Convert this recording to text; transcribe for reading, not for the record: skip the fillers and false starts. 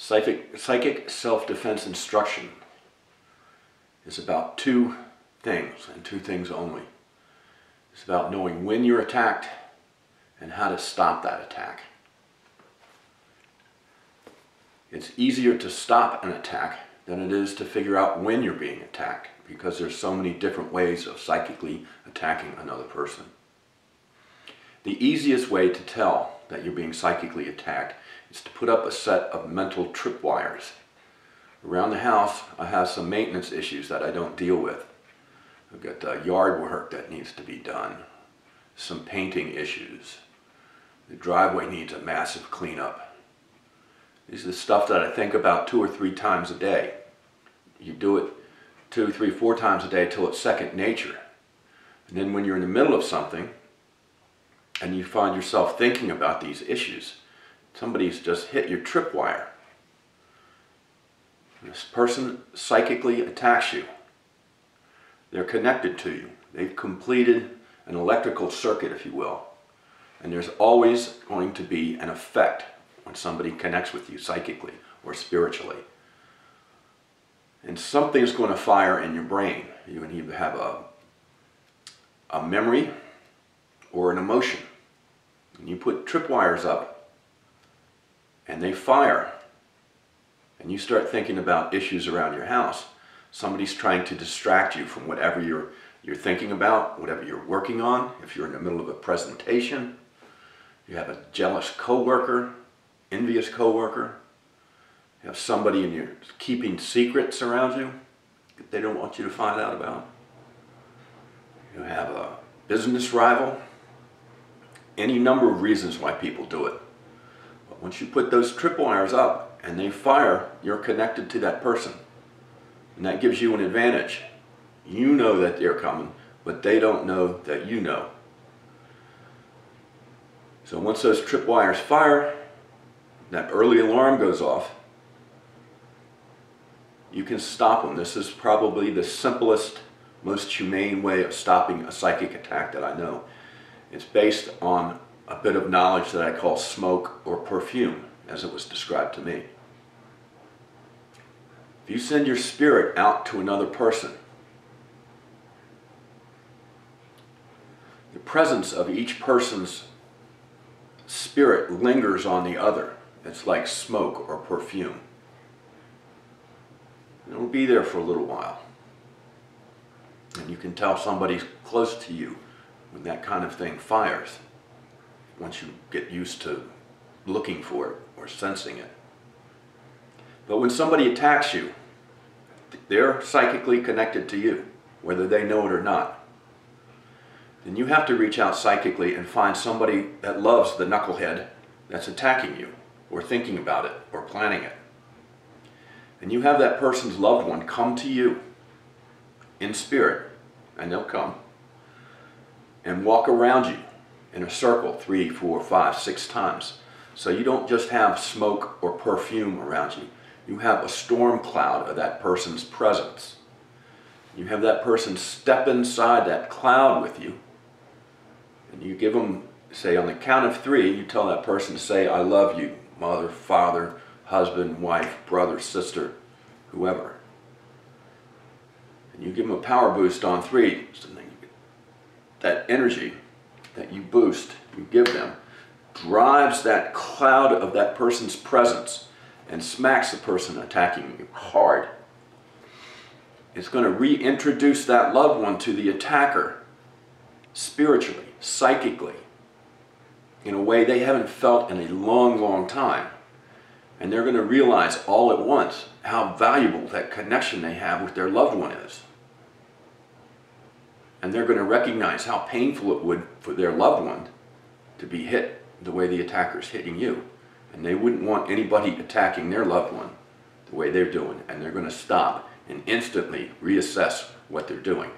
Psychic self-defense instruction is about two things, and two things only. It's about knowing when you're attacked and how to stop that attack. It's easier to stop an attack than it is to figure out when you're being attacked, because there's so many different ways of psychically attacking another person. The easiest way to tell that you're being psychically attacked is to put up a set of mental tripwires. Around the house, I have some maintenance issues that I don't deal with. I've got yard work that needs to be done, some painting issues. The driveway needs a massive cleanup. This is the stuff that I think about 2 or 3 times a day. You do it 2, 3, 4 times a day till it's second nature. And then when you're in the middle of something and you find yourself thinking about these issues, somebody's just hit your tripwire. This person psychically attacks you. They're connected to you. They've completed an electrical circuit, if you will. And there's always going to be an effect when somebody connects with you psychically or spiritually. And something's going to fire in your brain. You can either have a memory or an emotion. And you put tripwires up and they fire. And you start thinking about issues around your house. Somebody's trying to distract you from whatever you're thinking about, whatever you're working on. If you're in the middle of a presentation, you have a jealous coworker, envious coworker, you have somebody and you're keeping secrets around you that they don't want you to find out about. You have a business rival. Any number of reasons why people do it. But once you put those tripwires up and they fire, you're connected to that person. And that gives you an advantage. You know that they're coming, but they don't know that you know. So once those tripwires fire, that early alarm goes off, you can stop them. This is probably the simplest, most humane way of stopping a psychic attack that I know. It's based on a bit of knowledge that I call smoke or perfume, as it was described to me. If you send your spirit out to another person, the presence of each person's spirit lingers on the other. It's like smoke or perfume. It'll be there for a little while. And you can tell somebody's close to you when that kind of thing fires, once you get used to looking for it or sensing it. But when somebody attacks you, they're psychically connected to you, whether they know it or not. Then you have to reach out psychically and find somebody that loves the knucklehead that's attacking you, or thinking about it, or planning it. And you have that person's loved one come to you in spirit, and they'll come, and walk around you in a circle 3, 4, 5, 6 times. So you don't just have smoke or perfume around you. You have a storm cloud of that person's presence. You have that person step inside that cloud with you, and you give them, say on the count of 3, you tell that person to say, "I love you," mother, father, husband, wife, brother, sister, whoever. And you give them a power boost on 3. That energy that you boost, you give them, drives that cloud of that person's presence and smacks the person attacking you hard. It's going to reintroduce that loved one to the attacker spiritually, psychically, in a way they haven't felt in a long, long time. And they're going to realize all at once how valuable that connection they have with their loved one is. And they're going to recognize how painful it would for their loved one to be hit the way the attacker's hitting you. And they wouldn't want anybody attacking their loved one the way they're doing. And they're going to stop and instantly reassess what they're doing.